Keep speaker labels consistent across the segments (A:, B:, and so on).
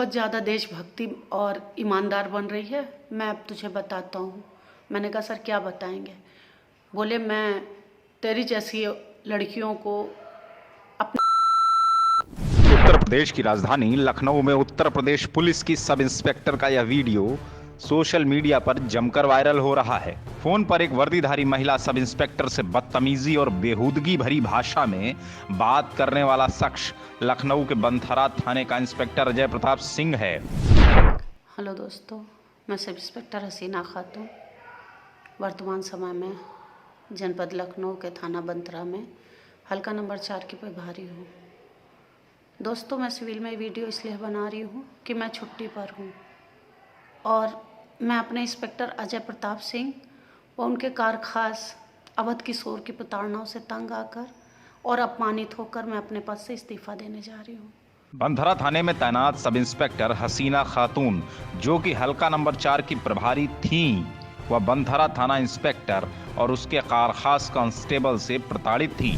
A: बहुत ज़्यादा देशभक्ति और ईमानदार बन रही है। मैं अब तुझे बताता हूँ। मैंने कहा सर क्या बताएंगे? बोले मैं तेरी जैसी लड़कियों को
B: उत्तर प्रदेश की राजधानी लखनऊ में उत्तर प्रदेश पुलिस की सब इंस्पेक्टर का यह वीडियो सोशल मीडिया पर जमकर वायरल हो रहा है। फोन पर एक वर्दीधारी महिला सब इंस्पेक्टर से बदतमीजी और बेहूदगी भरी भाषा में बात करने वाला शख्स लखनऊ के बंथरा थाने का इंस्पेक्टर अजय प्रताप सिंह है।
A: हेलो दोस्तों, मैं सब इंस्पेक्टर हसीना खातून वर्तमान समय में जनपद लखनऊ के थाना बंथरा में हल्का नंबर 4 की प्रभारी हूँ। दोस्तों, मैं सिविल में वीडियो इसलिए बना रही हूँ कि मैं छुट्टी पर हूँ और मैं अपने इंस्पेक्टर अजय प्रताप सिंह व उनके कारखास अवध किशोर की प्रताड़नाओं से तंग आकर और अपमानित होकर मैं अपने पद से इस्तीफा देने जा रही हूँ।
B: बंथरा थाने में तैनात सब इंस्पेक्टर हसीना खातून, जो कि हल्का नंबर 4 की प्रभारी थीं, वह बंथरा थाना इंस्पेक्टर और उसके कारखास कांस्टेबल से प्रताड़ित थी।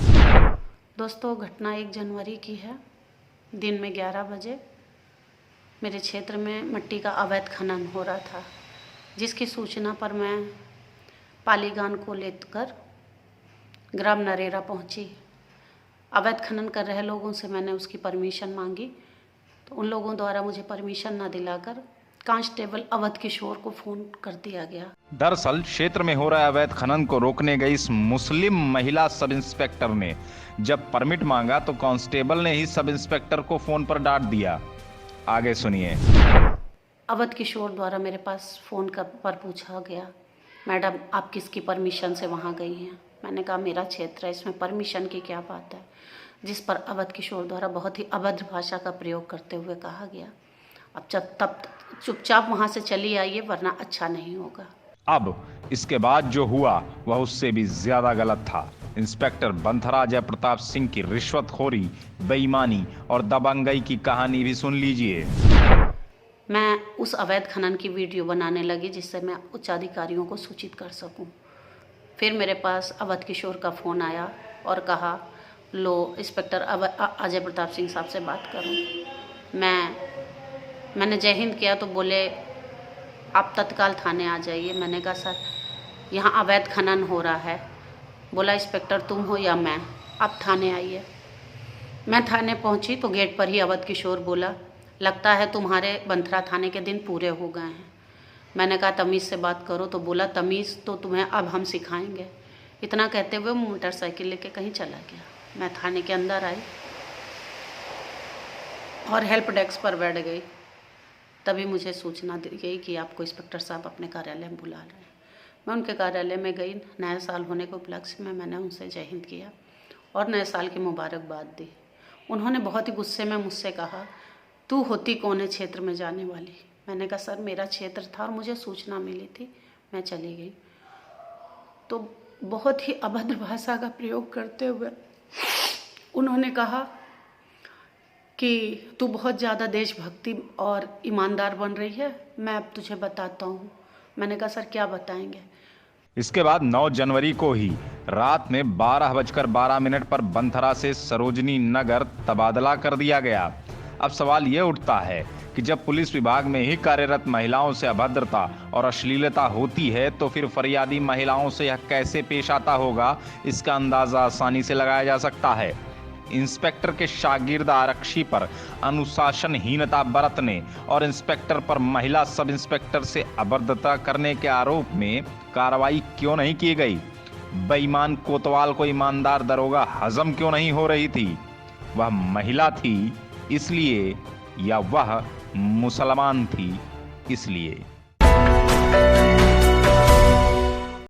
A: दोस्तों, घटना 1 जनवरी की है। दिन में 11 बजे मेरे क्षेत्र में मिट्टी का अवैध खनन हो रहा था, जिसकी सूचना पर मैं पालीगान को लेकर ग्राम नरेरा पहुंची। अवैध खनन कर रहे लोगों से मैंने उसकी परमिशन मांगी, तो उन लोगों द्वारा मुझे परमिशन न दिलाकर कांस्टेबल अवध किशोर को फ़ोन कर दिया गया।
B: दरअसल क्षेत्र में हो रहे अवैध खनन को रोकने गई इस मुस्लिम महिला सब इंस्पेक्टर ने जब परमिट मांगा तो कांस्टेबल ने ही सब इंस्पेक्टर को फोन पर डांट दिया। आगे सुनिए।
A: अवध किशोर द्वारा मेरे पास फ़ोन पर पूछा गया, मैडम आप किसकी परमिशन से वहाँ गई हैं? मैंने कहा मेरा क्षेत्र है, इसमें परमिशन की क्या बात है? जिस पर अवध किशोर द्वारा बहुत ही अभद्र भाषा का प्रयोग करते हुए कहा गया, अब तब चुपचाप वहाँ से चली आइए वरना अच्छा नहीं होगा।
B: अब इसके बाद जो हुआ वह उससे भी ज्यादा गलत था। इंस्पेक्टर बंथरा अजय प्रताप सिंह की रिश्वतखोरी, बेईमानी और दबंगई की कहानी भी सुन लीजिए।
A: मैं उस अवैध खनन की वीडियो बनाने लगी जिससे मैं उच्चाधिकारियों को सूचित कर सकूं। फिर मेरे पास अवध किशोर का फ़ोन आया और कहा लो इंस्पेक्टर अजय प्रताप सिंह साहब से बात करूं। मैंने जय हिंद किया तो बोले आप तत्काल थाने आ जाइए। मैंने कहा सर यहाँ अवैध खनन हो रहा है। बोला इंस्पेक्टर तुम हो या मैं, आप थाने आइए। मैं थाने पहुँची तो गेट पर ही अवध किशोर बोला लगता है तुम्हारे बंथरा थाने के दिन पूरे हो गए हैं। मैंने कहा तमीज़ से बात करो, तो बोला तमीज़ तो तुम्हें अब हम सिखाएंगे। इतना कहते हुए मोटरसाइकिल लेके कहीं चला गया। मैं थाने के अंदर आई और हेल्प डेस्क पर बैठ गई। तभी मुझे सूचना दी गई कि आपको इंस्पेक्टर साहब अपने कार्यालय में बुला रहे हैं। मैं उनके कार्यालय में गई। नया साल होने के उपलक्ष्य में मैंने उनसे जय हिंद किया और नए साल की मुबारकबाद दी। उन्होंने बहुत ही गुस्से में मुझसे कहा तू होती कौन है क्षेत्र में जाने वाली? मैंने कहा सर मेरा क्षेत्र था और मुझे सूचना मिली थी, मैं चली गई। तो बहुत ही अभद्र भाषा का प्रयोग करते हुए उन्होंने कहा कि तू बहुत ज़्यादा देशभक्ति और ईमानदार बन रही है। मैं अब तुझे बताता हूँ। मैंने कहा सर क्या बताएंगे?
B: इसके बाद 9 जनवरी को ही रात में 12:12 पर बंथरा से सरोजनी नगर तबादला कर दिया गया। अब सवाल ये उठता है कि जब पुलिस विभाग में ही कार्यरत महिलाओं से अभद्रता और अश्लीलता होती है तो फिर फरियादी महिलाओं से यह कैसे पेश आता होगा, इसका अंदाजा आसानी से लगाया जा सकता है। इंस्पेक्टर के शागिर्द आरक्षी पर अनुशासनहीनता बरतने और इंस्पेक्टर पर महिला सब इंस्पेक्टर से अभद्रता करने के आरोप में कार्रवाई क्यों नहीं की गई? बेईमान कोतवाल को ईमानदार दरोगा हजम क्यों नहीं हो रही थी? वह महिला थी इसलिए या वह मुसलमान थी इसलिए?